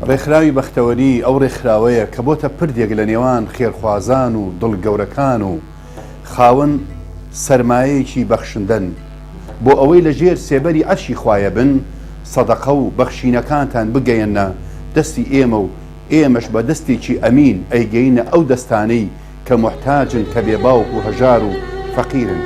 ڕێکخراوی بەختەوەری ئەو ڕێکخراوەیە کە بۆتە پردێک لە نێوان خێرخوازان و دڵگەورەکان و خاوەن سەرمایەیەکی بەخشندن بۆ ئەوەی لە ژێر سێبەری عەرشی خوایە بن سەدەقە و بەخشینەکانتان بگەیەنە دەستی ئێمە و ئێمەش بە دەستێکی ئەمین ئەیگەینە ئەو دەستانەی کە محتاجن کە بێباوک و هەژار و فەقیرن.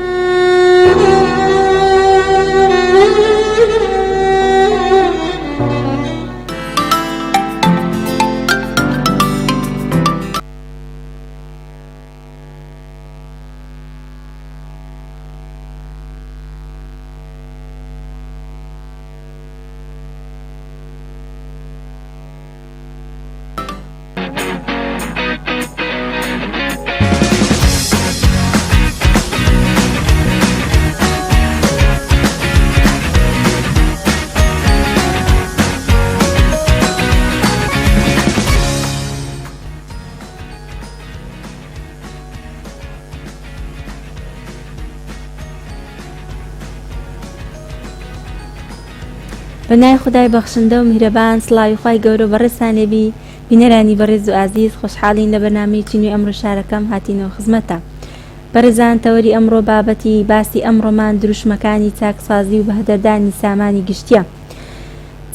بەنای خدای بەخشندە و میهرەبان سڵاوی خوای گەورە بەڕێستانێبی بینەرانی بەڕێز و ئازیز خۆشحاڵین لە بەرنامەیەکی نوێی ئەمڕۆ شارەکەم هاتینەوە خزمەتە. بەڕێزان تەوەری ئەمڕۆ بابەتی باسی ئەمڕۆمان دروشمەکانی چاکسازی و بەهدەردانی سامانی گشتیە.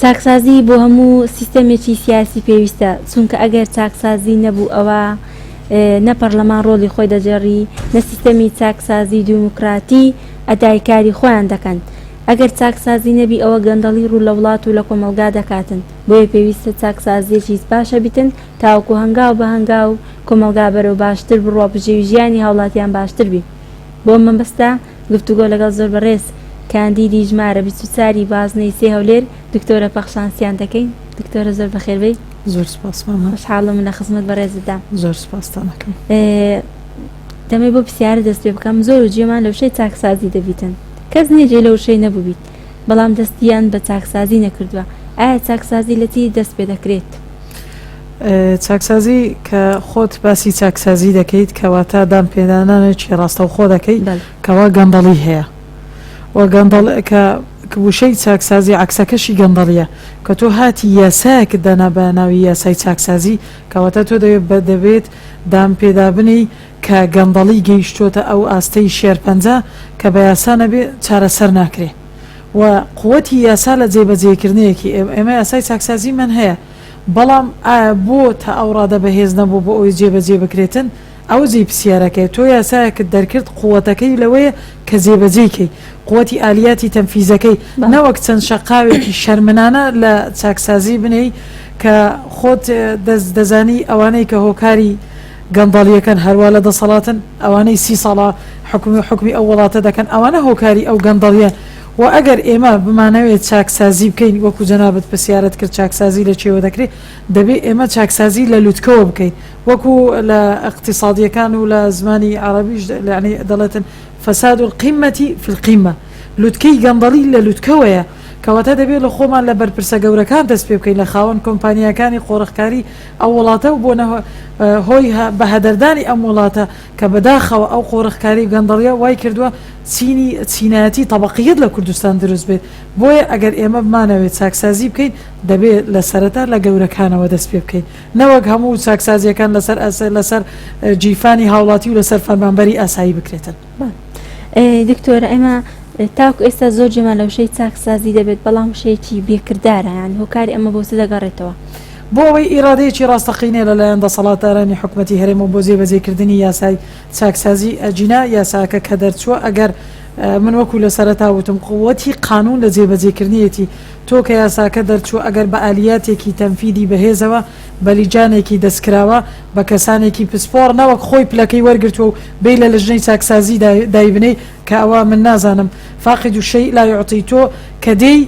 چاکسازی بۆ هەموو سیستەمێکی سیاسی پێویستە، چونکە ئەگەر چاکسازی نەبوو ئەوە نە پەرلەمان ڕۆڵی خۆی دەجێڕی، نە سیستەمی چاکسازی دیموکراتی ئەدای کاری خۆیان دەکەن. ئەگەر چاکسازی نەبی ئەوە گەندەڵی ڕوو لە وڵات و لە کۆمەلگا دەکاتن، بۆیە پێویستە چاکسازیەکی باشە بیتن تاوەکو هەنگاو بە هەنگاو کۆمەلگا بەرەو باشتر بڕوا بژێوی ژیانی هاوڵاتیان باشتر بی. بۆ مەبەستە گفتوگۆ لەگەڵ زۆر بەڕێز کاندیدی ژمارە 24 بازنەی سێ هەولێر دکتۆرە پەخشانسیان دەکەین. دکتۆرە زۆر بەخێربەی. زۆر سپاس ماما. خۆشحاڵم لە خزمەت بەڕێزتدا. زۆر سپاستان دەکەم. دەمەوێت بۆ پرسیارە دەست پێ بکەم، زۆر و جێمان لە وشەی چاکسازی دەبیتن، کەس نێجێ لە وشەی نەبوو بیت، بەڵام دەستیان بە چاکسازی نەکردووە. ئایا چاکسازی لە چی دەست پێ دەکرێت؟ چاکسازی کە خۆت باسی چاکسازی دەکەیت کەواتە دام پێدانانێکی ڕاستەوخۆ دەکەیت کەوا گەندەڵی هەیە و گەندەڵ کە وشەی چاکسازی عکسەکەشی گەندەڵیە کە تۆ هاتی یاسایەکت دانا بە ناوی یاسای چاکسازی کەواتە تۆ دەبێت دام پێدابنی کە گەندەڵی گەیشتۆتە ئەو ئاستەی شێرپەنجە کە بە یاسا نەبێ چارەسەر ناکرێ و قووەتی یاسا لە جێبەجێکردنەیەکی ئێمە یاسای چاکسازیمان هەیە، بەڵام بۆ تا ئەو ڕادە بەهێز نەبوو بۆ ئەوی جێبەجێ بکرێتن ئەو جێ پرسیارەکەی تۆ یاسایەکت دەرکرد قووەتەکەی لەوەیە کە جێبەجێکەی قووەتی ئالیاتی تەنفیزەکەی نەوەک چەند شەقاوێکی شەرمنانە لە چاکسازی بنەی کە خۆت دەزانی ئەوانەی کە هۆکاری گەندەڵیەکەن هەروە لە دەسەڵاتن ئەوانەی 30 ساڵە حکمی ئەو وڵاتە دەکەن ئەوانە هۆکاری ئەو گەندەڵیە و ئەگەر ئێمە بمانەوێت چاکسازی بکەین وەکو جەنابەت پرسیارەت کرد چاکسازی لە چێوە دەکرێت دەبێت ئێمە چاکسازی لە لوتکەوە بکەین وەکو لە اقتصادیەکان و لە زمانی عەرەبیش دەڵێتن فەساد القیمەتی فی القیمە، لوتکەی گەندەڵی لە لوتکەوەیە کەواتە دەبێت لە خۆمان لە بەرپرسە گەورەکان دەست پێ بکەین لە خاوەن کۆمپانیەکانی خۆڕەخکاری ئەو وڵاتە و بۆ هۆی بەهەدەردانی ئەم وڵاتە کە بەداخەوە ئەو خۆڕەخکاری گەندەڵیە وای کردووە چینایەتی تەبەقیەت لە کوردستان دروست بێت. بۆیە ئەگەر ئێمە بمانەوێت چاکسازی بکەین دەبێت لە سەرەتا لە گەورەکانەوە دەست پێ بکەین، نەوەک هەموو چاکسازیەکان لەسەر جیفانی هاوڵاتی و لەسەر فەرمانبەری ئاسایی بکرێتن. دکتۆرە ئێمە تاکو ئێستا زۆر جێمان لە وشەی چاکسازی دەبێت، بەڵام وشەیەکی بێکردارە، یان هۆکاری ئەمە بۆ چ دەگەڕێتەوە؟ بۆ ئەوەی ئیرادەیەکی ڕاستەقینێ لەلایەن دەسەڵاتدارانی حکومەتی هەرێم و بۆ جێبەجێکردنی یاسای چاکسازی ئەجینا یاساکە کە دەرچووە ئەگەر من وەکو لە سەرەتا وتم قووەتی قانون لە جێبەجێکردنیەتی تۆ کە یاساکە دەرچووە ئەگەر بە ئالیاتێکی تەنفیدی بەهێزەوە بەلیجانێکی دەستکراوە بە کەسانێکی پسپۆڕ نەوەک خۆی پلەکەی وەرگرتووە و بێ لە ژنەی چاکسازی دایبنەی کە ئەوە من نازانم فاقد و شەی لا یعطی تۆ کە دەی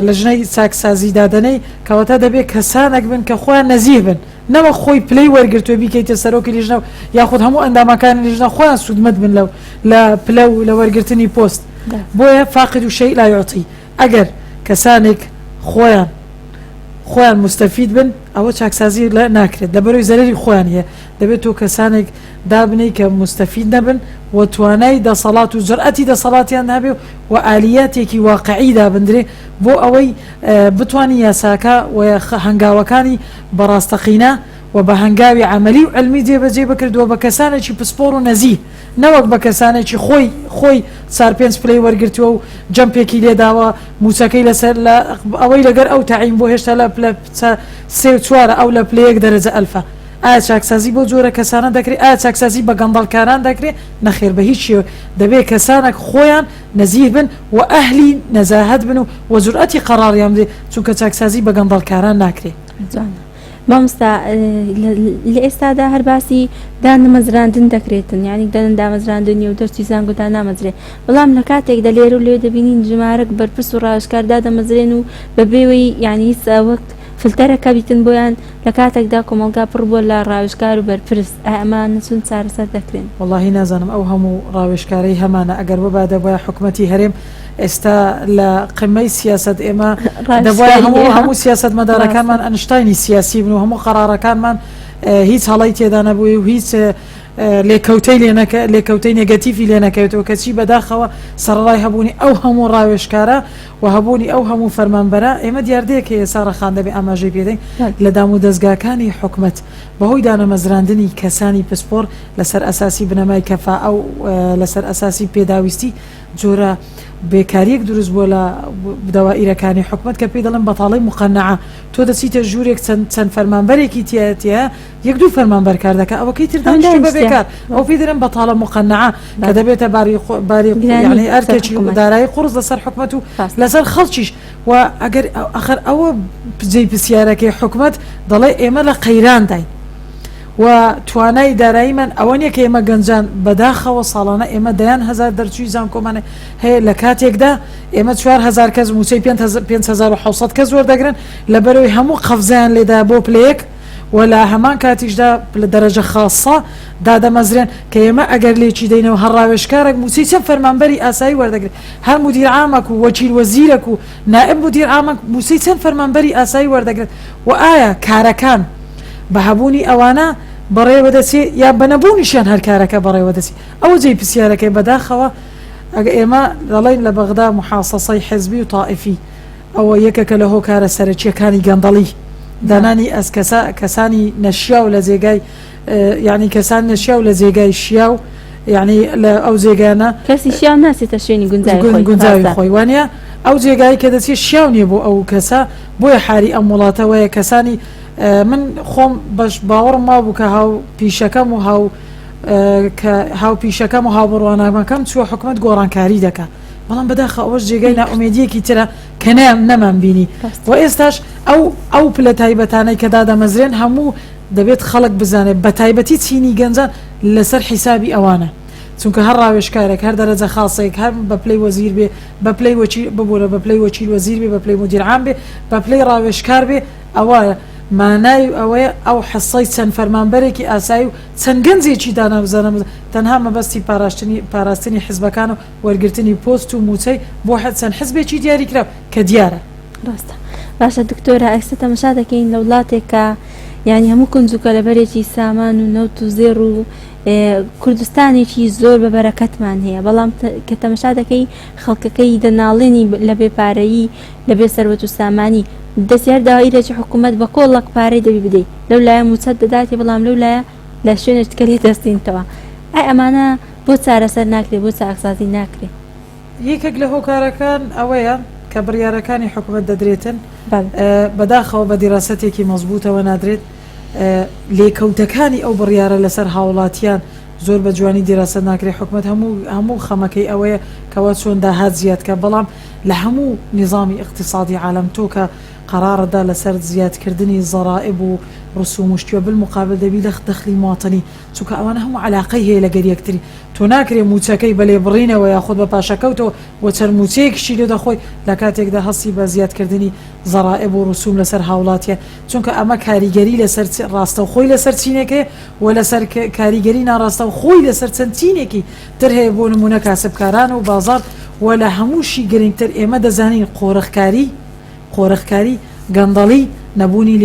لە ژنەی چاکسازی دادنەی کەواتە دەبێت کەسانێک بن کە خۆیان نەزیه بن، نەوە خۆی پلەی وەرگرتووە بیکەیتە سەرۆکی لیژنەوە یاخود هەموو ئەندامەکانی لیژنە خۆیان سوودمەت بن لە پلە و لە وەرگرتنی پۆست. بۆیە فاقد و شەی لا یعطی، ئەگەر کەسانێک خۆیان مستەفید بن ئەوە چاکسازی لە ناکرێت، لەبەرەوەی زەرەری خۆیان هەیە، دەبێت تۆ کەسانێک دابنەی کە مستەفید نەبن و توانای دەسەڵات و جرئەتی دەسەڵاتیان هەبێ و ئالیاتێکی واقعیدا بندرێ بۆ ئەوەی بتوانی یاساکە و هەنگاوەکانی بەڕاستەقینە و بە هەنگاوی عملی و علمی جێبەجێ بکردووە بە کەسانێکی پسپۆڕ و نەزیه نەوەک بە کەسانێکی خۆی سار پێنج پلەی وەرگرتووە و جەمپێکی لێداوە موچەکەی لەسەر ئەوەی لەگەر ئەو تاعین بۆ هێشتا لە سێ چوارە ئەو لە پلەیەک دەرەجە ئەلفە. ئایا چاکسازی بۆ جۆرە کەسانە دەکرێت؟ ئایا چاکسازی بە گەندەڵکاران دەکرێت؟ نەخێر بە هیچ شێوە دەبێت کەسانێک خۆیان نەزیه بن و ئەهلی نەزاهەت بن و جورئەتی قەراریان بدێ چونکە چاکسازی بە گەندەڵکاران ناکرێت. مامۆستا لە ئێستادا هەر باسی دانەمەزراندن دەکرێتن یعنی دەن دامەزراندنی و دەرچی زانگۆتان نامەزرێت بەڵام لە کاتێکدا لێرە و لێ دەبینین ژمارەك بەرپرس و ڕاوێژکاردا دەمەزرێن و بەبێوەی یعنی وەک فلتەرەکە بیتن بۆیان لە کاتێکدا کۆمەلگا پڕ بووە لە ڕاوێژکار و بەرپرس ئەمان نچون چارەسەر دەکرێن. وەڵاهی نازانم ئەو هەموو ڕاوێژکارەی هەمانە ئەگەر بەبادە بۆیە حکوومەتی هەرێم ئێستا لە قمەی سیاست ئێمە دەبواە هەموو سیاست مەدارەکانمان ئەنشتاینی سیاسی بن و هەموو قەرارەکانمان هیچ هەڵی تێدا نەبووی و هیچ لێکەوتەی نێگەتیفی لێ نەکەوێتەوە کەچی بەداخەوە سەرڕای هەبوونی ئەو هەموو ڕاوێژکارە و هەبوونی ئەو هەموو فەرمانبەرە ئێمە دیاردەیەکە ئێستا ڕەخان دەبێ ئاماژەی پێدەین لە دام و دەستگاکانی حکومەت بەهۆی دانەمەزراندنی کەسانی پسپۆر لەسەر ئەساسی بنەمای کەفا ئەو لەسەر ئەساسی پێداویستی جۆرە بێکاریەک دروست بووە لە دەوائیرەکانی حکومەت کە پێی دەڵێن بەتاڵی مقەنعە تۆ دەچیتە ژوورێک چەند فەرمانبەرێکی تایە یەک دوو فەرمانبەر کار دەکات ئەوەکەی تر دانیشتوی بە بێکار ئەو پێی دەڵێن بەتاڵە مقەنعە کە دەبێتە باری یعنی ئەرکێکی دارایی قورس لەسەر حکومەت و لەسەر خەڵکیش و ئەگەر ئەخر ئەوە جێی پرسیارەکەی حکومەت دەڵێ ئێمە لە قەیران داین و توانای داراییمان ئەوە نیە کە ئێمە گەنجان بەداخەوە ساڵانە ئێمە دەیان هزار دەرچووی زانکۆمانە هەیە لە کاتێکدا ئێمە 4,000 کەس موچەی 5,600 کەس وەردەگرن لەبەرەوەی هەموو قەفزیان لێدا بۆ پلەیەک و لە هەمان کاتیشدا لە دەرەجە خاصە دادەمەزرێن کە ئێمە ئەگەر لێکی دەینەوە هەر ڕاوێژکارێک موچەی چەند فەرمانبەری ئاسایی وەردەگرێت هەر مدیر عامێک و وەکیل وەزیرێک و نائب مدیر عامێک موچەی چەند فەرمانبەری ئاسایی وەردەگرێت و ئایا کارەکان بە هەبوونی ئەوانە بەڕێوەدەچێ یا بەنەبوونیشیان هەر کارەکە بەڕێوەدەچی ئەوە جێی پرسیارەکەی بەداخەوە ئەگە ئێمە دەڵێن لە بەغدا محاسەسەی حزبی و تائیفی ئەوە یەکێکە لە هۆکارە سەرەکیەکانی گەندەڵی دانانی کەسانی نەشیاو لە جێگای یعنی کەسان نەشیاو لە جێگای شیاو یعنی لە ئەو جێگانە کەسی شیاو ناسێتە شوێنی گونجاوی خۆی وانە ئەو جێگایی کە دەچێت شیاو نییە بۆ ئەو کەسە بۆیە حاری ئەم وڵاتەوەیە کەسانی من خۆم بەش باوەڕم ما بوو کە هاو پیشەکەم و هاو پیشەکەم و هاوبڕوانامەکەم چوە حکومەت گۆڕانکاری دەکات بەڵام بەداخە ئەوەش جێگای ناومێدیەکی ترە کە نەمان بینی و ئێستاش ئەو پلە تایبەتانەی کە دادەمەزرێن هەموو دەبێت خەڵک بزانێت بە تایبەتی چینی گەنجان لەسەر حیسابی ئەوانە چونکە هەر ڕاوێژکارێک هەر دەرەجە خاصەیەک هەر بە پلەی وەزیر بێ بە پلەی ببوورە بە پلەی وەکیل وەزیر بێ بە پلەی مدیر عام بێ بە پلەی ڕاوێژکار بێ ئەوە مانای ئەوەیە ئەو حەسەی چەند فەرمانبەرێکی ئاسایی و چەند گەنجێکی دانابزانە تەنها مەبەستی پاراستنی حزبەکان و وەرگرتنی پۆست و موچەی بۆ چەند حزبێکی دیاریکراو کە دیارە ڕاستە باشە دکتۆرە ئەکسە تەماشا دەکەین لە وڵاتێکە یعنی هەموو کونجوکە لەبەرێکی سامان و نەوت و زێڕ و کوردستانێکی زۆر بە بەرەکەتمان هەیە بەڵام کە تەماشا دەکەی خەڵکەکەی دەناڵێنی لە بێپارەیی لە بێ سەروەت و سامانی دەستیار داوایرێکی حکوومەت بە کۆڵک پارەی دەبی بدەیت لەو لایە موچەت دەداتی بەڵام لەو لایە لە شوێنێکەکەی دەستینتەوە ئەی ئەمانە بۆ چارەسەر ناکرێت بۆ چاکسازی ناکرێت یەکێک لە هۆکارەکان ئەوەیە کە بڕیارەکانی حکوومەت دەدرێتن بەداخەوە بە دیراسەتێکی مەزبوطەوە نادرێت لێکەوتەکانی ئەو بڕیارە لەسەر هاوڵاتیان زۆر بە جوانی دیراسە ناکرێت حکوومەت هەموو خەمەکەی ئەوەیە کەوا چۆن داهات زیادکە بەڵام لە هەموو نظامی اقتصادی عالم تۆ کە قرارەدا لەسەر زیادکردنی زەرائب و ڕسوم و شتووە بالمقابل دەبی لە دەخلی مواطنی چونکە ئەوانە هەموو علاقەی هەیە لەگەر یەکتری تۆ ناکرێ موچەکەی بەلێ بڕینەوە یاخود بە پاشەکەوتەوە و چەند موچەیەکشی لێ دەخۆی لە کاتێکدا هەستی بە زیادکردنی زەرائب و ڕسوم لەسەر هاوڵاتیە چونکە ئەمە کاریگەری لەسەر ڕاستە و خۆی لەسەر چینێکێ و لەسەر کاریگەری ناڕاستە و خۆی لەسەر چەند چینێکی تر هەیە بۆ نمونە کاسبکاران و بازار و لە هەمووشی گرنگتر ئێمە دەزانین قۆرەخکاری گەندەڵی نەبوونی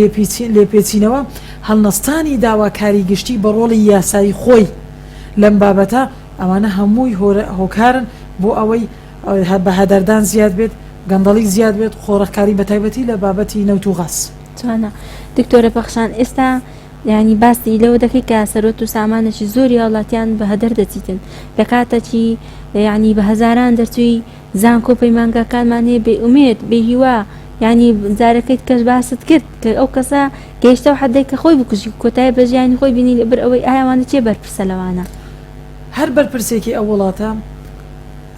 لێپێچینەوە هەڵنەستانی داواکاری گشتی بە ڕۆڵی یاسایی خۆی لەم بابەتە ئەوانە هەمووی هۆکارن بۆ ئەوەی بە هەدەردان زیاد بێت گەندەڵی زیاد بێت خۆڕەکاری بە تایبەتی لە بابەتی نەوت و غاز. جوانە دکتۆرە بەخشان ئێستا ینی باسی لەوە دەکەی کە سەرۆت و سامانێکی زۆری وڵاتیان بە هەدەر دەچیتن لە کاتەکی ینی بە هەزاران دەرچووی زانکۆ پەیمانگاکانمان هەیە بێ ئومێد بێ هیوا ینی جارەکەیت کەس باست کرد کە ئەو کەسە گەیشتە و حدەی کە خۆی بکوژی کۆتای بەژیانی خۆی بینی لەبەر ئەوەی ئایاوانە چێ بەرپرسە لەوانە هەر بەرپرسێکی ئەو وڵاتە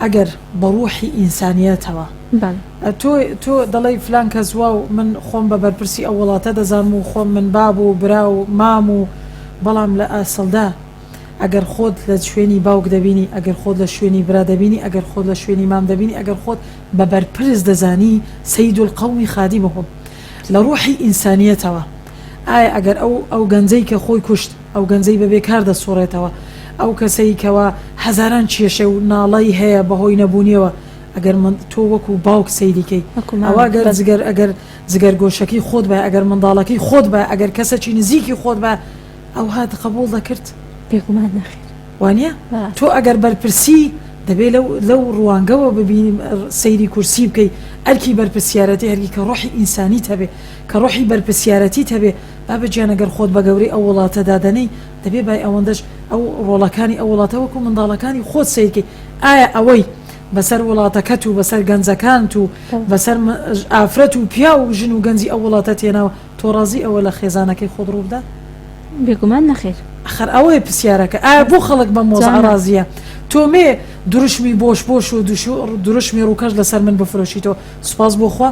ئەگەر بە ڕوحی ئینسانیەتەوە تۆ دەڵی فلان کەس وا و من خۆم بە بەرپرسی ئەو وڵاتە دەزانم و خۆم من باب و برا و مام و بەڵام لە ئاسڵدا ئەگەر خۆت لە شوێنی باوک دەبینی ئەگەر خۆت لە شوێنی برا دەبینی ئەگەر خۆت لە شوێنی مام دەبینی ئەگەر خۆت بە بەرپرس دەزانی سەید القەومی خادیمهم لە ڕوحی ئینسانیەتەوە ئایا ئەگەر ئەو گەنجەی کە خۆی کوشت ئەو گەنجەی بەبێ کار دەسوڕێتەوە ئەو کەسەی کەوا هەزاران کێشە و ناڵەی هەیە بەهۆی نەبوونیەوە ئەگەر من تۆ وەکو باوک سەیریکەی ئەوە ئەگەر جگەر گۆشەکەی خۆت بە ئەگەر منداڵەکەی خۆت بە ئەگەر کەسەکی نزیکی خۆت بە ئەو هات قبول دەکرد پێگومان نەخێر وانە تۆ ئەگەر بەرپرسی دەبێت لەو ڕوانگەوە ببینیم سەیری کورسی بکەی ئەرکی بەرپرسیارەتی هەرگی کە ڕۆحی ئینسانی هەبێ کە ڕۆحی بەرپرسیارەتی هەبێ با بەجیان ئەگەر خۆت بە گەورەی ئەو وڵاتە دادەنەی دەبێ بای ئەوەندەش ئەو ڕۆڵەکانی ئەو وڵاتە وەکو منداڵەکانی خۆت سیرکەی ئایا ئەوەی بەسەر وڵاتەکەت و بەسەر گەنجەکانت و بەسەر ئافرەت و پیا و ژن و گەنجی ئەو وڵاتە تێناوە تۆ ڕازی ئەوە لە خێزانەکەی خۆت ڕووبدا بێگومان نەخێر ئەخر ئەوەیە پرسیارەکە ئایا بۆ خەڵک بە مۆزە ڕازیە تۆ مێ دروشمی بۆش و دروشمی ڕووکەش لەسەر من بفرۆشیتەوە سوپاس بۆ خوا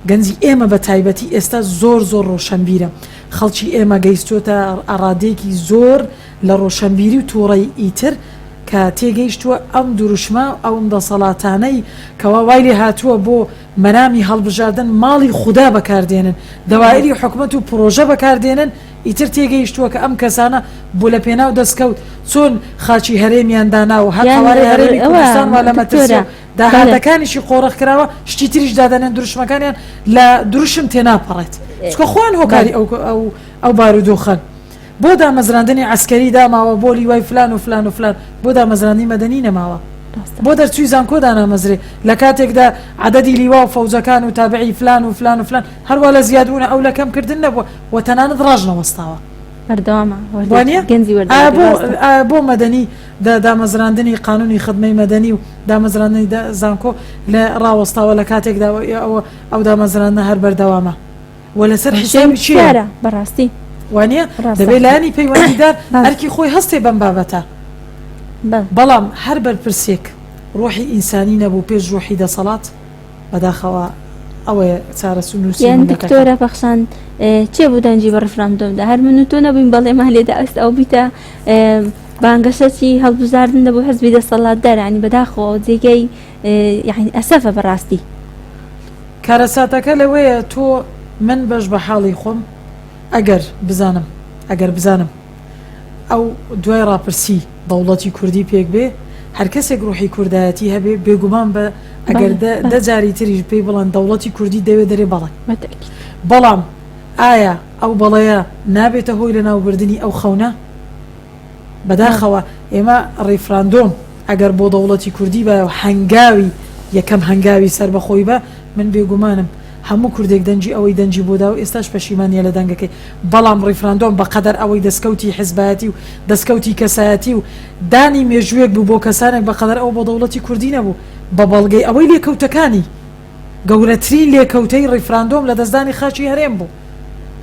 گەنجی ئێمە بە تایبەتی ئێستا زۆر ڕۆشنبیرە خەڵکی ئێمە گەیستوتە ئاڕادێکی زۆر لە ڕۆشنبیری و تووڕەی ئیتر کە تێگەیشتووە ئەم دروشمە ئەوم دەسەڵاتانەی کەوا وای لێ هاتووە بۆ مەنامی هەڵبژاردن ماڵی خوددا بەکاردێنن دەوایری حکومەت و پرۆژە بەکاردێنن ئیتر تێگەیشتووە کە ئەم کەسانە بۆ لە پێناو دەستکەوت چۆن خاچی هەرێمیان دانا و هەروارەی هەرێمی کوردستان وا لە مەترسیە داهاتەکانیشی قۆڕەخ کراوە شتی تریش دادەنێن دروشمەکانیان لە دروشم تێناپەڕێت چکە خۆیان هۆکاری ئەو بارودۆخەن بۆ دامەزراندنی عسکەری داماوە بۆ لیوای فلان و فلان و فلان بۆ دامەزراندنی مەدەنی نەماوە بۆ دەرچووی زانکۆ دانامەزرێ لە کاتێکدا عەدەدی لیوا و فەوزەکان و تابعی فلان و فلان و فلان هەروە لە زیادبوونە ئەو لە کەمکردن نەبووە و تەنانەت ڕاژ نەوەستاوە بۆ مەدەنی دامەزراندنی قانونی خدمەی مەدەنی و دامەزراندنی زانکۆ لە ڕاوەستاوە لە کاتێکدا ئەو دامەزراندنە هەر بەردەوامە و لەسەر حسابی چیە بەڕاستی وانە دەبێت لایانی پەیوەندیدار هەرکی خۆی هەستێ بەم بابەتە بەڵام هەر بەرپرسێک ڕۆحی ئینسانی نەبوو پێش ڕۆحی دەسەڵات بەداخەوە ئەوەیە چارەسو نووسین دکتۆرە بەخشان چێ بوو دەنجی بە ڕفراندۆمدا هەر من و تۆ نەبووین بەڵێمان لێدا ئەست ئەو بیتە بانگەشەی هەڵبژاردن دەبوو حزبی دەسەڵاتدار ینی بەداخەوە جێگەی یعنی ئەسەفە بەڕاستی کارەساتەکە لەوەیە تۆ من بەش بە حاڵی خۆم ئەگەر بزانم ئەو دوای ڕاپرسی دەوڵەتی کوردی پێک بێ هەر کەسێک ڕوحی کوردایەتی هەبێ بێگومان بە ئەگەر دەجاری تریش پێی بڵان دەوڵەتی کوردی دەوێت دەرێ بەڵێ بەڵام ئایا ئەو بەڵەیە نابێتە هۆی لە ناوبردننی ئەو خەونە بەداخەوە ئێمە ڕیفراندۆم ئەگەر بۆ دەوڵەتی کوردی بە هەنگاوی یەکەم هەنگاوی سربەخۆی بە من بێگومانم هەموو کوردێک دەنجی ئەوەی دەنجی بۆدا و ئێستاش پەشیمانیە لە دەنگەکەی بەڵام ڕیفراندۆم بەقەدەر ئەوەی دەستکەوتی حیزبایەتی و دەستکەوتی کەسایەتی و دانی مێژوویەک بوو بۆ کەسانێک بەقەدەر ئەو بۆ دەوڵەتی کوردی نەبوو بە بەڵگەی ئەوەی لێکەوتەکانی گەورەترین لێکەوتەی ڕیفراندۆم لە دەستدانی خاچی هەرێم بوو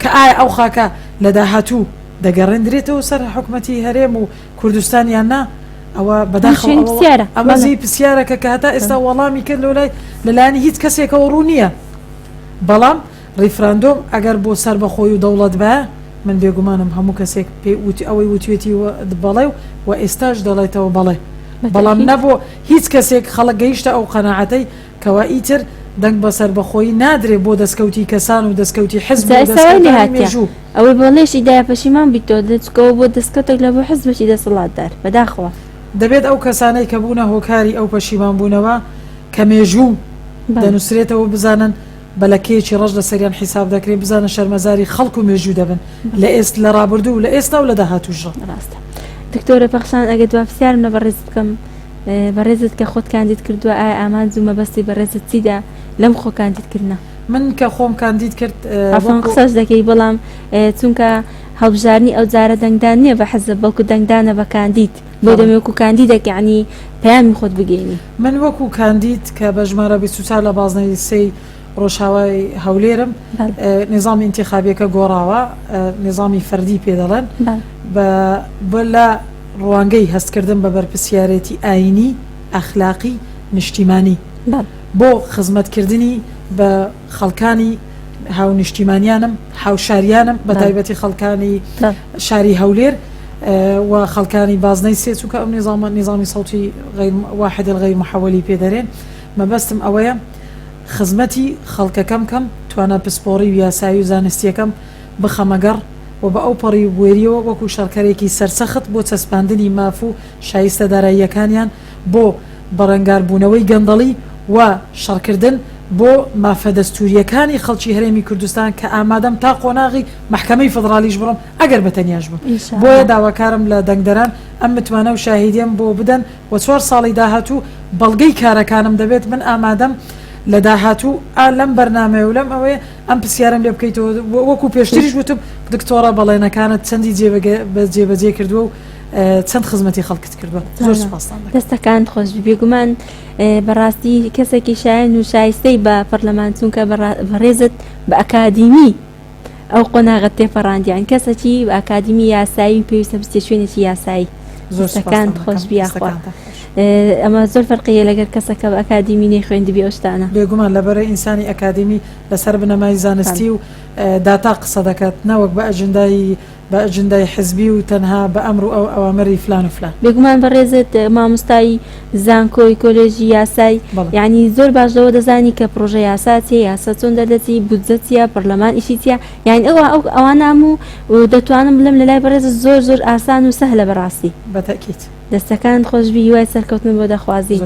کە ئایا ئەو خاکە لە داهاتوو دەگەڕێنرێتەوە سەر حکومەتی هەرێم و کوردستانیان نا ئەوە بەداخەوە ئەمەزی پرسیارەکە کە هەتا ئێستا وەڵامی کرد لەلایەنی هیچ کەسێکەوە ڕوو نییە بەڵام ڕیفراندۆم ئەگەر بۆ سەر بەخۆی و دەوڵەت بە من بێگومانم هەموو کەسێک پێ ئەوەی وتوێتی بەڵێ و ئێستاش دەڵێتەوە بەڵێ بەڵام نەبوو هیچ کەسێک خەڵک گەیشتە ئەو قەناعەتەی کەوا ئیتر دەنگ بەسەر بەخۆی نادرێ بۆ دەستکەوتی کەسان و دەستکەوتی حزب ئەوەی بەڵێشی دای پەشیمان بیتۆ دەچکەوە بۆ دەستکەوتێک لە بۆ حزبێکی دەسەڵاتدار بەداخەوە دەبێت ئەو کەسانەی کە بوونە هۆکاری ئەو پەشیمان بوونەوە کە مێژوو دەنووسرێتەوە بزانن بەلەکەیەکی ڕەش لە سەریان حیساب دەکرێت بزانە شەرمەزاری خەڵک و مێژوو دەبن لە ئێست لە ڕابردوو لە ئێستا و لە داهاتووژە ڕاستە دکتۆرە پەخشان ئەگە دوافسیارم لە بەڕێز بکەم بەڕێزت کە خۆت کاندید کردووە ئایا ئامانج و مەبەستی بەڕێزت چیدا لەم خۆ کاندیدکردنە من کە خۆم کاندید کرد ئەفان قسەش دەکەی بەڵام چونکە هەڵبژارنی ئەو جارە دەنگدان نییە بە حەزب بەڵکو دەنگدانە بە کاندید بۆ دەمێوەکو کاندیدێک یعنی پەیامی خۆت بگەینی من وەکو کاندید کە بە ژمارە 24 لە بازنەی سەی ڕۆژاوای هەولێرم نظامی انتخابیەکە گۆڕاوە نظامی فەردی پێ دەڵێن بە لە ڕوانگەی هەستکردن بە بەرپرسیارەتی ئاینی ئەخلاقی نیشتیمانی بۆ خزمەتکردنی بە خەڵکانی هاو نیشتیمانیانم هاوشاریانم بە تایبەتی خەڵکانی شاری هەولێر و خەڵکانی بازنەی سێ چووکە ئەم نظامی سەوتی واحد الغەیر محەوەلی پێدەرێن مەبەستم ئەوەیە خزمەتی خەڵکەکەم کەم توانە پسپۆڕی و یاسایی و زانستیەکەم بخەمەگەڕ و بە ئەو پەڕی بوێریەوە وەکو شەڕکەرێکی سەرسەخت بۆ چەسپاندنی ماف و شایستە داراییەکانیان بۆ بەڕەنگاربوونەوەی گەندەڵی و شەڕکردن بۆ مافە دەستوریەکانی خەڵکی هەرێمی کوردستان کە ئامادەم تا قۆناغی محکەمەی فدرالیش بڕم ئەگەر بەتەنیاش بم بۆیە داواکارم لە دەنگدەران ئەم متوانە و شاهیدیم بۆ بدەن و 4 ساڵی داهاتوو بەڵگەی کارەکانم دەبێت من ئامادەم لە داهاتوو لەم بەرنامەیە و لەم ئەوەیە ئەم پرسیارم لێ بکەیتەوە وەکو پێشتریش وتم دکتۆرە بەڵێنەکانت چەندی جێبەجێ کردووە و چەند خزمەتی خەڵکت کردووە زۆر سوپاسان دەستەکان خۆش بێگومان بەڕاستی کەسێکی شایەن و شایستەی بە پەرلەمان چونکە بەڕێزت بە ئەکادیمی ئەو قۆناغت تێپەڕاندیان کەسێکی بە ئەکادیمی یاسایی پێویستە بستێ شوێنێکی یاسایی دەستەکان خۆش بیاخوا ئەمە زۆر فەرقیە لەگەر کەسەکە بە ئەکادیمی نەی خوێندبی ئەو شتانە بێگومان لەبەرەی ئینسانی ئەکادیمی لەسەر بنەمای زانستی و داتا قسە دەکات نەوەک بە ئەجندای حزبی و تەنها بە ئەمر و ئەو ئەوامەری فلان و فلان بێگومان بەڕێزت مامۆستای زانکۆی کۆلێژی یاسای یعنی زۆر باشەوە دەزانی کە پرۆژە یاسا چێ یاسا چۆن دەردەچی بودجە چیە پەرلەمان ئیشی چیە یعنی ئەوانە هەموو دەتوانم بڵێم لە لای بەڕێز زۆر ئاسان و سەهلە بەڕاستی بەتەکیت دەستەکان خۆشبی هیوای سەرکەوتن بۆ دەخوازی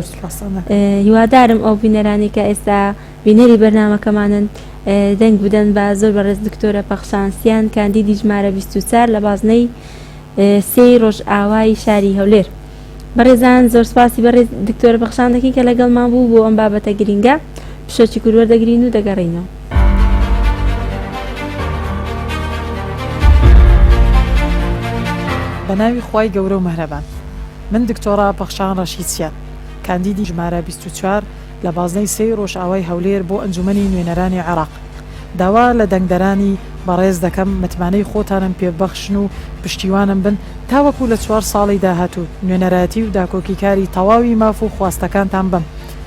هیوادارم ئەو بینەرانی کە ئێستا بینەری بەرنامەکەمانن دەنگ بدەن بە زۆر بەڕێز دکتۆرە پەخشانسیان کاندیدی ژمارە 24 لە بازنەی سێی ڕۆژئاوای شاری هەولێر بەڕێزان زۆر سپاسی بەڕێز دکتۆرە پەخشان دەکەین کە لەگەڵمان بوو بۆ ئەم بابەتە گرینگە پشۆکی کوروەردەگرین و دەگەڕینەوە بە ناوی خوای گەورە و مەهرەبان من دکتۆرا پەخشان ڕەشیدچیان کاندیدی ژمارە 24 لە بازنەی سێی ڕۆژئاوای هەولێر بۆ ئەنجومەنی نوێنەرانی عێراق داوا لە دەنگدەرانی بەڕێز دەکەم متمانەی خۆتانم پێبەخشن و پشتیوانم بن تاوەکو لە 4 ساڵی داهاتوو نوێنەراتی و داکۆکیکاری تەواوی ماف و خواستەکانتان بم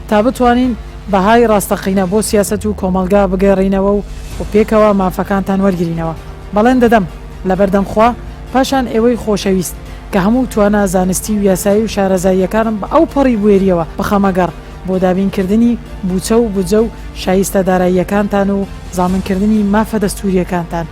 تا بتوانین بەهای ڕاستەقینە بۆ سیاسەت و کۆمەلگا بگەڕینەوە و پێکەوە مافەکانتان وەرگرینەوە بەڵێن دەدەم لە بەردەمخوا پاشان ئێوەی خۆشەویست کە هەموو توانە زانستی و یاسایی و شارەزاییەکانم بە ئەو پەڕی بوێریەوە بەخەمەگەڕ بۆ دابینکردنی بوچە و بجە و شایستە داراییەکانتان و زامنکردنی مافە دەستوریەکانتان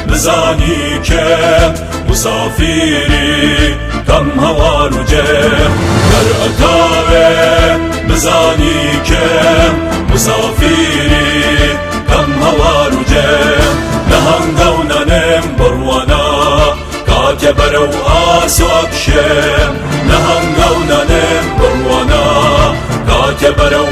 بزانی که مسافری کم هوار و جه گر اتاوه بزانی که مسافری کم هوار و جه نهنگو ننم بروانا کاک برو آسو اکشم نهنگو ننم بروانا کاک برو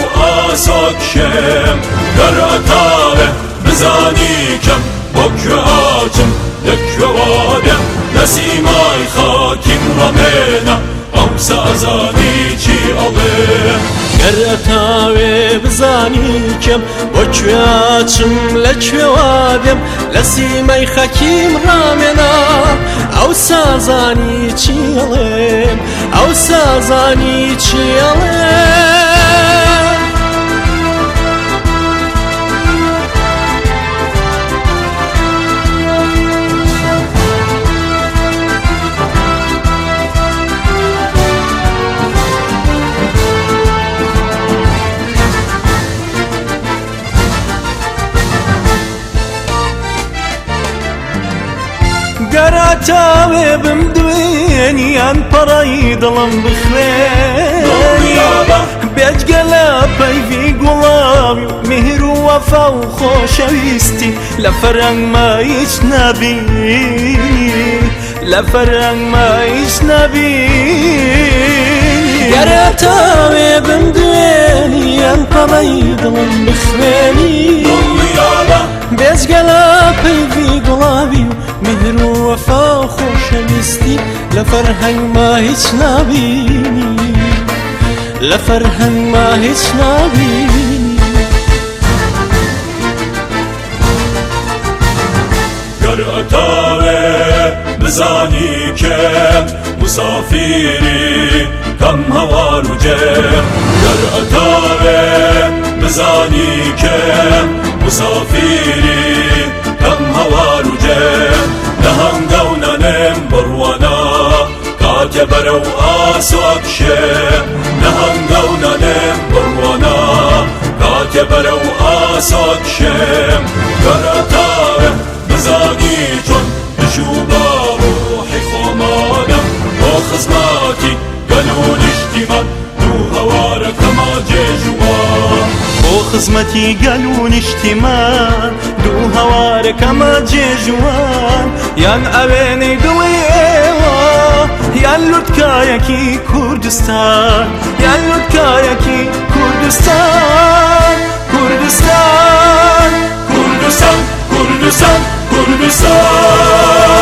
آسو اکشم گر اتاوه بزانی کم بکر آچم لکر وادم نسیمای خاکیم رمینا او سازانی چی آله گر اتاوه بزانی کم بکویاچم لکوادم لسیمای خاکیم رمینا او سازانی چی آله او سازانی چی آله گەراتاوێ بم دوێنیان پەڕی دڵم بخوێن بێجگەلە پەیوی گوڵاوی و میهر و وەفا و خۆشەویستی لە فەرەنگما هیچ نابینی لە فەرەنگما هیچ نابینی گەراتاوێ بم دوێنیان پەڕی دڵم بخوێنی بێجگەلە پەیوی گوڵاوی و مهر و وفا و خۆشەویستی لە فەرهەنگما هیچ نابینی لە فەرهەنگما هیچ نابینی گر اتاوه بزانی که مسافری کم هوار و جه گر اتاوه بزانی که مسافری کم هوار و جه نهنگو ننم بروانا کاک برو آسو اکشم نهنگو ننم بروانا کاک برو آسو اکشم گر اتاوه بزانی چون بشوبا روحی خومانم با خزماتی گلون اشتیمان دو هوار کما جیجوان بۆ خزمەتی گەل و نیشتیمان دوو هەوارەکەمە جێژوان یان ئەوێنەی دڵی ئێوە یان لوتکایەکی کوردستان یان لوتکایەکی کوردستان کوردستان کوردستان کوردستان کوردستان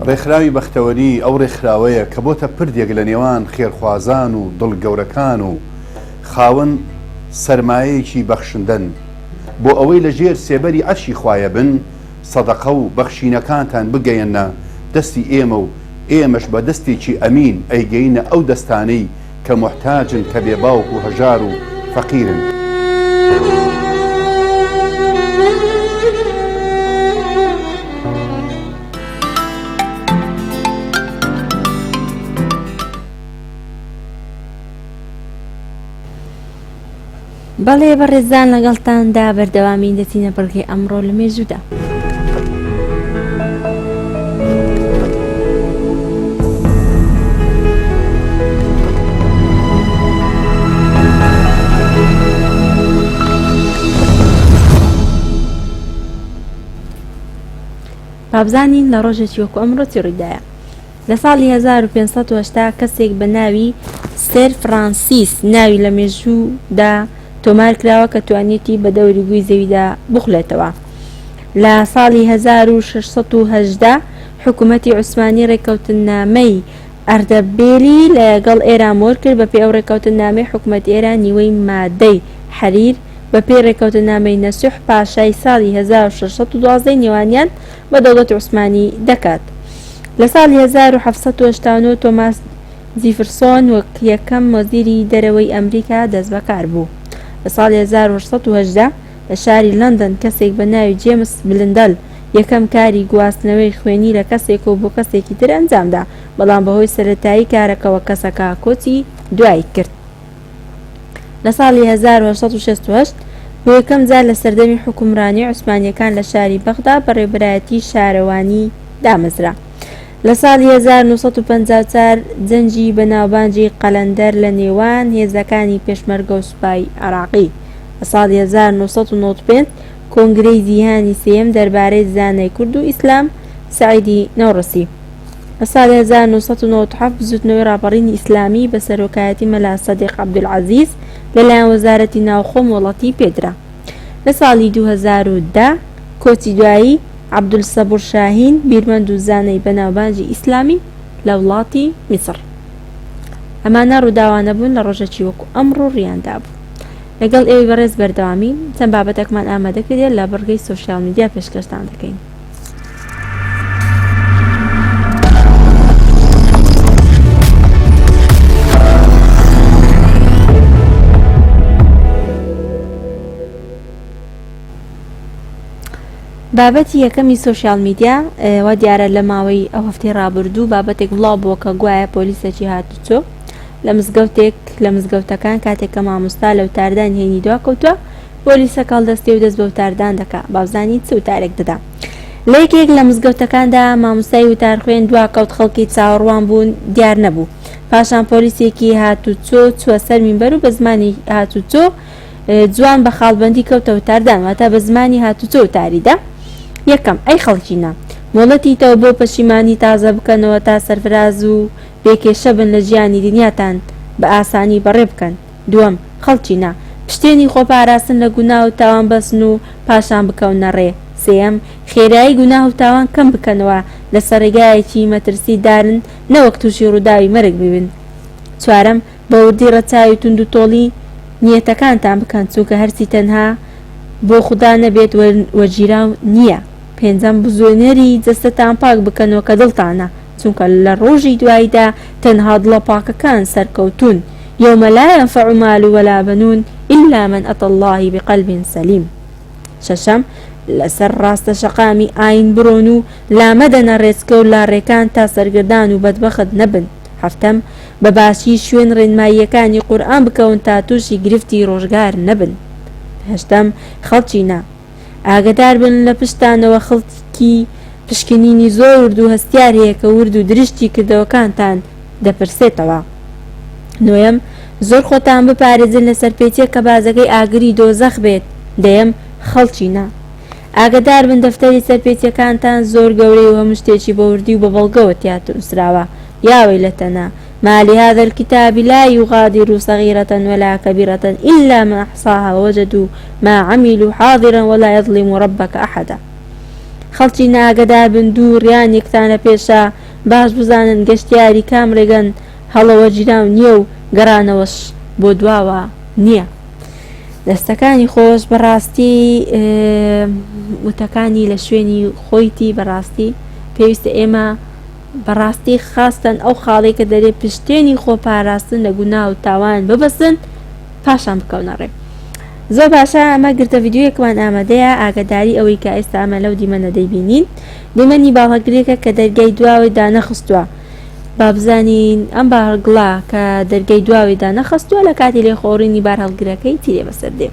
ڕێکخراوی بەختەوەری ئەو ڕێکخراوەیە کە بۆتە پردێک لە نێوان خێرخوازان و دڵگەورەکان و خاوەن سەرمایەیەکی بەخشندن بۆ ئەوەی لە ژێر سێبەری عەرشی خوایە بن سەدەقە و بەخشینەکانتان بگەیەنە دەستی ئێمە و ئێمەش بە دەستێکی ئەمین ئەیگەینە ئەو دەستانەی کە موحتاجن کە بێباوک و هەژار و فەقیرن. بەڵێ بەڕێزان لەگەڵتاندا بەردەوامی دەچینە بەڵگەی ئەمڕۆ لە مێژوودا. بابزانین لە ڕۆژێکی وەکو ئەمڕۆ چی ڕوویدایە. لە ساڵی 1580 کەسێک بە ناوی سێر فرانسیس ناوی لە مێژوودا تۆمار کراوە کە توانێتی بە دەوری گوی زەویدا بخڵێتەوە. لە ساڵی 1618 حکوومەتی عوسمانی ڕێکەوتنامەی ئەردەبێلی لەگەڵ ئێران مۆر کرد بە پێی ئەو ڕێکەوتنامەی حکوومەت ئێران نیوەی مادەی حەریر بە پێی ڕێکەوتنامەی نەسوح پاشای ساڵی 1612 نێوانیان بە دەوڵەتی عوسمانی دەکات. لە ساڵی 1789 تۆماس جیفرسۆن وەک یەکەم وەزیری دەرەوەی ئەمریکا دەست بەکار بوو. لە ساڵی 1818 لە شاری لەندەن کەسێک بە ناوی جێمس بلندەل یەکەم کاری گواستنەوەی خوێنی لە کەسێک و بۆ کەسێکی تر ئەنجامدا، بەڵام بەهۆی سەرەتایی کارەکەەوە کەسەکە کۆچی دوای کرد. لە ساڵی 1868 بۆ یەکەم جار لە سەردەمی حکومڕانی عوسمانیەکان لە شاری بەغدا بەڕێوەبەرایەتی شارەوانی دامەزرا. لە ساڵی 1954 جەنجی بەناوبانجی قەلەندەر لە نێوان هێزەکانی پێشمەرگە و سوپای عێراقی. لە ساڵی 1995 کۆنگرەی جیهانی سێیەم دەربارەی زانای کورد و ئیسلام سەعیدی نەوڕسی. لە ساڵی 1997 بزوتنەوەی ڕاپەڕینی ئیسلامی بە سەرۆکایەتی مەلا سەدیق عەبدولعەزیز لەلایەن وەزارەتی ناوخۆ وڵاتی پێدرا. لە ساڵی 2010 کۆچی دوایی عەبدولسەبوور شاهین بیرمەند و زانای بەناوبانجی ئیسلامی لە وڵاتی میسر. ئەمانە ڕووداوانە بوون لە ڕۆژێکی وەکو ئەمڕۆ ڕیاندا بوو. لەگەڵ ئێوەی بەڕێز بەردەوامی چەند بابەتێکمان ئامادەکردێت لە بەڕگەی سۆشیال میدیا پێشکەشتان دەکەین. بابەتی یەکەمی سۆشیال میدیا وا دیارە لە ماوەی ئەو هەفتەی ڕابردوو بابەتێک بڵاو بووە کە گوایە پۆلیسێکی هاتوچۆ لە مزگەوتێک لە مزگەوتەکان کاتێک کە مامۆستا لە وتاردان هێنی دوا کەوتووە پۆلیسە کاڵدەستی و دەست بە وتاردان دەکا بابزانی چ وتارێک دەدا. لە یەکێک لە مزگەوتەکاندا مامۆستای وتار خوێن دوا کەوت خەڵکی چاوەڕوان بوون دیار نەبوو. پاشان پۆلیسێکی هاتوچۆ چووە سەر مینبەر و بە زمانی هاتوچۆ جوان بە خاڵبەندی کەوتە وتاردان واتە بە زمانی هاتوچۆ وتاریدا. یەکەم ئەی خەڵکینە مۆڵەتیتەوە بۆ پەشیمانی تازە بکەنەوە تا سەرفراز و بێکێشە بن لە ژیانی دنیاتان بە ئاسانی بەڕێ بکەن. دووەم خەڵکینە پشتێنی خۆپاراستن لە گوناه و تاوان بەسن و پاشان بکەونە ڕێ. سێەم خێرایی گوناه و تاوان کەم بکەنەوە لە سەرێگایەکی مەترسی دارن نەوەک تووشی ڕووداوی مەرگ ببن. چوارەم بە وردی ڕەچاوی تونند و تۆڵی نیەتەکانتان بکەن چونکە هەرچی تەنها بۆ خوددا نەبێت وەرگیراو نییە. پێنجەم بزۆنەری جەستەتان پاک بکەنەوە کە دڵتانە چونکە لە ڕۆژی دواییدا تەنها دڵە پاکەکان سەرکەوتون یومە لا ينفع مال ولا بنون إلا من أتى الله بقلب سليم. شەشەم لەسەر ڕاستە شەقامی ئاین بڕۆن و لامەدەنە ڕێچکە و لاڕێکان تا سەرگردان و بەدبەخت نەبن. هەفتەم بەباشی شوێن ڕێنماییەکانی قورئان بکەون تا تووشی گرفتی ڕۆژگار نەبن. هەشتم خەڵکینە ئاگدار بن لە پشتانەوە خەڵکی پشکنینی زۆر ورد و هەستیار هەیە کە ورد و درشتی کردەوەکانتان دەپرسێتەوە. نۆیەم زۆر خۆتان بپارێزن لە سەرپێچێک کە بازەکەی ئاگری دۆزەخ بێت. دەیەم خەڵکینە ئاگدار بن دەفتەری سەرپێچەکانتان زۆر گەورەی و هەموو شتێکی بەوردی و بە بەڵگەوە تیاتر نووسراوە. یاوەی لەتەنە ما لهذا الكتاب لا يغادر صغيرة ولا كبيرة إلا ما أحصاها ووجدوا ما عملوا حاضرا ولا يظلم ربك أحدا. خەڵکی ناگەدار بن دووڕیان یەکتانە پێشە باش بزانن گەشتیاری کام ڕێگەن هەڵەوە گیراو نییە و گەڕانەوەش بۆ دواوە نییە. دەستەکانی خۆش بەڕاستی وتەکانی لە شوێنی خۆیتی بەڕاستی پێویستە ئێمە بەڕاستی خاستن ئەو خاڵی کە دەرێ پشتێنی خۆپاراستن لە گوناه و تاوان ببەسن پاشان بکەونە ڕێ. زۆر باشە ئەمە گرتە ڤیدیۆیەکمان ئامادەیە ئاگداری ئەوەی کە ئێستا ئەمە لەو دیمەنە دەیبینین. دیمەنی باڵەگرێکە کە دەرگای دواوی دانەخستووە. بابزانین ئەم باڵگڵا کە دەرگای دواوی دانەخستووە لە کاتی لێخۆڕینی بار هەڵگرەکەی تیرێ بەسەر دێ.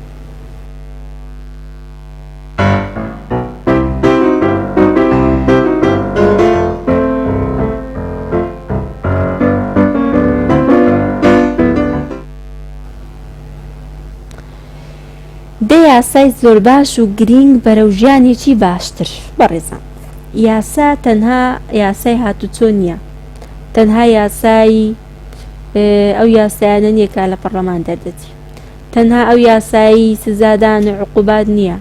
یاسای زۆر باش و گرنگ بەرەو ژیانێکی باشتر. بەڕێزان یاسا تەنها یاسای هاتوچۆ نییە، تەنها یاسای ئەو یاسایانە نییە کە لە پەرلەمان دەردەچی، تەنها ئەو یاسایی سزادان و عقوبات نییە.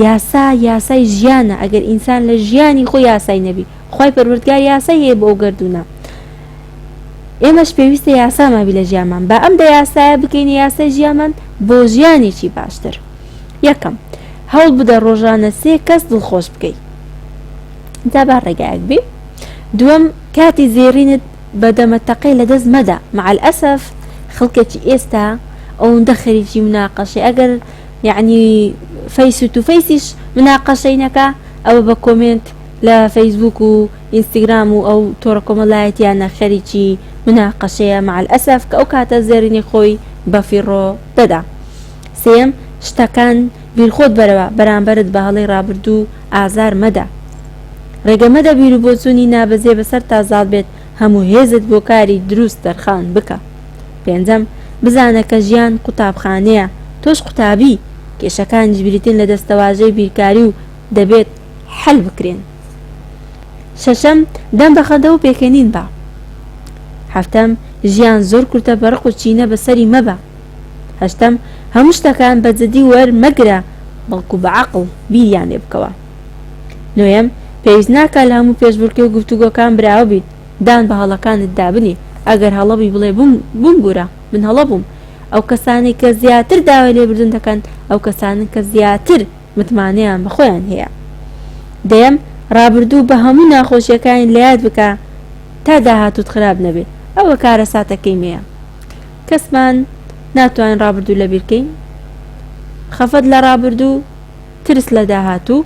یاسا یاسای ژیانە. ئەگەر ئینسان لە ژیانی خۆی یاسای نەبی، خۆی پەروەردگار یاسای هەیە بۆ ئەو گەردوونە. ئێمەش پێویستە یاسامابی لە ژیانمان، با ئەم دە یاسایە بکەین یاسای ژیانمان بۆ ژیانێکی باشتر. یەکەم هەوڵ بدە ڕۆژانە 3 کەس دڵخۆش بکەیت، دابا ڕێگایەک بێ. دووەم کاتی زێڕینت بەدەمەتەقەی لەدەست مەدە. مع الأسف خەڵکێکی ئێستا ئەوەندە خەریکی مناقەشەی، ئەگەر یعنی فەیس تو فەیسیش مناقەشەی نەکا، ئەوە بە کۆمنت لە فەیسبوک و ئینستاگرام و ئەو تۆڕە کۆمەڵایەتیانە خەریکی مناقەشەیە. مع الأسف کە ئەو کاتە زێڕینی خۆی بەفیڕۆ دەدا. سێم شتەکان بیرخۆت بەرەوە بەرامبەرت بە هەڵەی ڕابردوو ئازار مەدە. ڕێگەمەدە بیر و بۆچوونی نابەزێ بەسەر تازاڵ بێت هەموو هێزت بۆ کاری دروست دەرخان بکە. پێنجەم بزانە کە ژیان قوتابخانەیە، تۆش قوتابی، کێشەکانی بریتین لە دەستەواژەی بیرکاری و دەبێت حەل بکرێن. شەشەم دەم بەخەندە و پێکەنین بە. هەفتەم ژیان زۆر کورتە بەڕق و چینە بەسەری مەبە. هەشتەم هەموو شتەکان بە جددی وەرمەگرە بەڵکو بە عەقڵ بیریان لێ بکەوە. نۆیەم پێویست ناکە لە هەموو پێشبڕکێ و گفتوگۆکان براوە بیت، دان بە هەڵەکانت دابنی. ئەگەر هەڵەبی بڵێ بووم بوورە من هەڵە بووم. ئەو کەسانی کە زیاتر داوای لێبردن دەکەن ئەو کەسانن کە زیاتر متمانەیان بەخۆیان هەیە. دەیەم ڕابردوو بە هەموو ناخۆشیەکانی لە یاد بکە تا داهاتوت خراپ نەبێت. ئەوە کارە ساتەکەی مەیە. کەسمان ناتوانین ڕابردوو لە بیرکەین. خەفەت لە ڕابردوو، ترس لە داهاتوو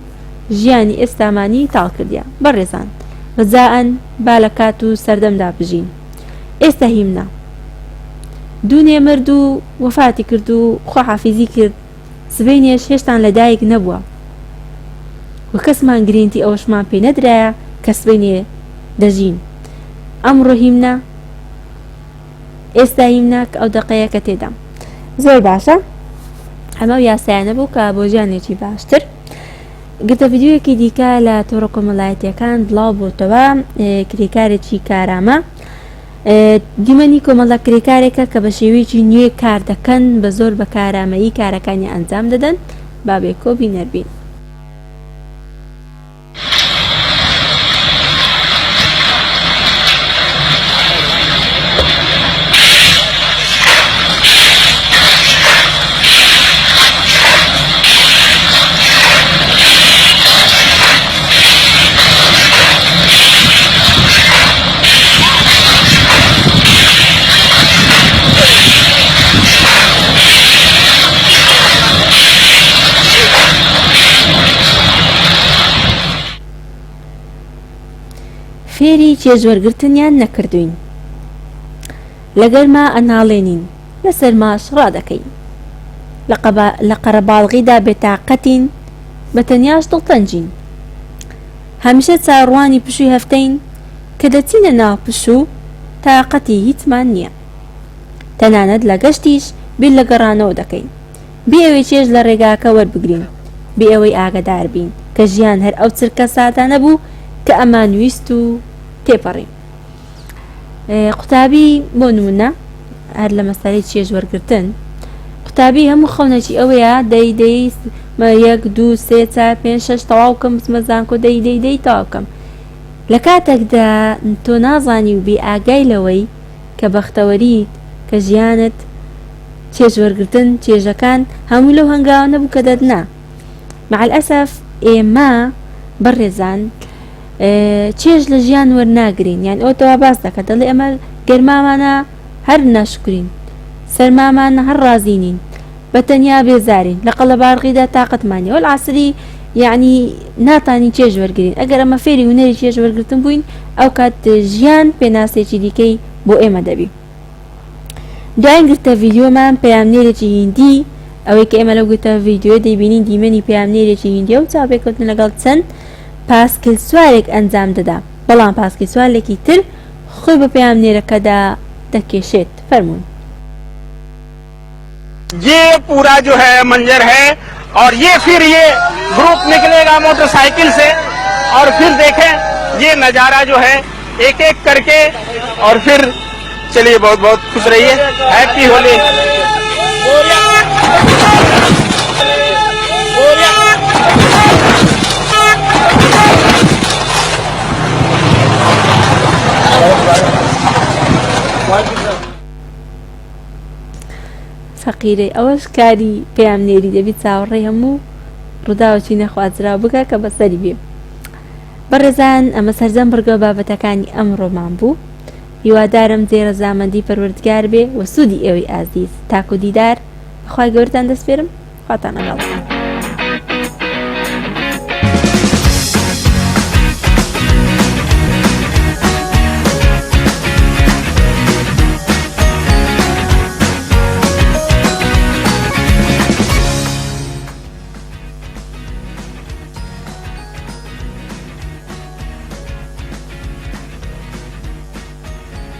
ژیانی ئێستامانی تاڵ کردیا. بەڕێزان ڕجاءن با لە کات و سەردەمدا بژین. ئێستا هیمنا دوونێ مرد و وەفاتی کرد و خۆحافیزی کرد. سبەینێش هێشتان لەدایک نەبووە و کەسمان گرینتی ئەوەشمان پێ نەدرایە کە سبەینێ دەژین. ئەمڕۆ هیمنا، ئێستا هیمنا کە ئەو دەقەیە کە تێدام. زۆر باشە، ئەمە یاسایانە بوو کە بۆ ژیانێکی باشتر. گرتە ڤیدیۆیەکی دیکە لە تۆڕە کۆمەڵایەتیەکان بڵاو بۆتەوە، کرێکارێکی کارامە دیمەنی کۆمەڵە کرێکارێکە کە بە شێوەیەکی نوێ کار دەکەن، بە زۆر بە کارامەیی کارەکانی ئەنجام دەدەن. بابێکۆ بینەربین. فێری چێژوەرگرتنیان نەکردوین، لەگەرما ئەناڵێنین، لەسەر ماش ڕادەکەین، لە قەرەباڵغیدا بێتاقەتین، بە تەنیاش دڵتەنجین، هەمیشە چاڕوانی پشووی هەفتەین کە دەچینە ناو پشوو تاقەتی هیچمان نییە. تەنانەت لە گەشتیش بیر لە گەڕانەوە دەکەین، بێ ئەوەی چێژ لە ڕێگاکە وەربگرین، بێ ئەوەی ئاگادار بین کە ژیان هەر ئەو چرکە سادانە بوو کە ئەمان ویست و تێپەڕین. قوتابی بۆ نمونە هەر لە مەسەلەی چێژوەرگرتن، قوتابی هەموو خەونەکی ئەوەیە دەی 1 2 3 4 5 6 تەواو بکەم بچمەزانکۆ دەی تەواو بکەم. لە کاتێکدا تۆ نازانی و بێ ئاگای لەوەی کە بەختەوەریت کە ژیانت چێژوەرگرتن چێژەکان هەموو لەو هەنگاوە نەبوو کە دەدنا. مع الأسف ئێمە بەڕێزان چێژ لە ژیان وەرناگرین، یان ئەوتەوا باس دەکە دەڵێ ئەمە گەرمامانە هەر ناشکرین، سەرمامانە هەر ڕازینین، بەتەنیا بێزارین، لە قەڵەبارغیدا تااقەتمانی وەل عاسری یعنی ناتانی چێژ وەرگرین. ئەگەر ئەمە فێری هونەری چێژ وەرگرتن بووین ئەو کات ژیان پێناسێکی دیکەی بۆ ئێمە دەبی. دوایین گرتە ڤیدیۆمان پەیامنێرێکی هیندی، ئەوەی کە ئێمە لەو گرتە ڤیدیۆ دەیبینین دیمەنی پەیامنێرێکی هیندیە و چاوپێکەوتن لەگەڵ چەند پاسکل سوارێک ئەنجام دەدا، بەڵام پاسکل سوارێکی تر خۆی بە پەیامنێرەکەدا دەکێشێت. فەرموون. ये पूरा जो है मंजर है और ये फिर ये ग्रुप निकलेगा मोटरसाइकिल से और फिर देखें ये नज़ारा जो है एक एक करके और फिर चलिए बहुत बहुत खुश रहिए। हैप्पी होली। فەقیرەی ئەوەش کاری پەیامنێری دەبی چاوەڕێی هەموو ڕووداوەکی نەخوازراو بکە کە بەسەری بێ. بەڕێزان ئەمە سەرجەم بڕگە بابەتەکانی ئەمڕۆمان بوو. هیوادارم جێرە زامەندی پەروەردگار بێ و سوودی ئێوەی ئازیز. تاکو دیدار بەخوای گەورەتان دەسپێرم. خواتان ئەگەڵ.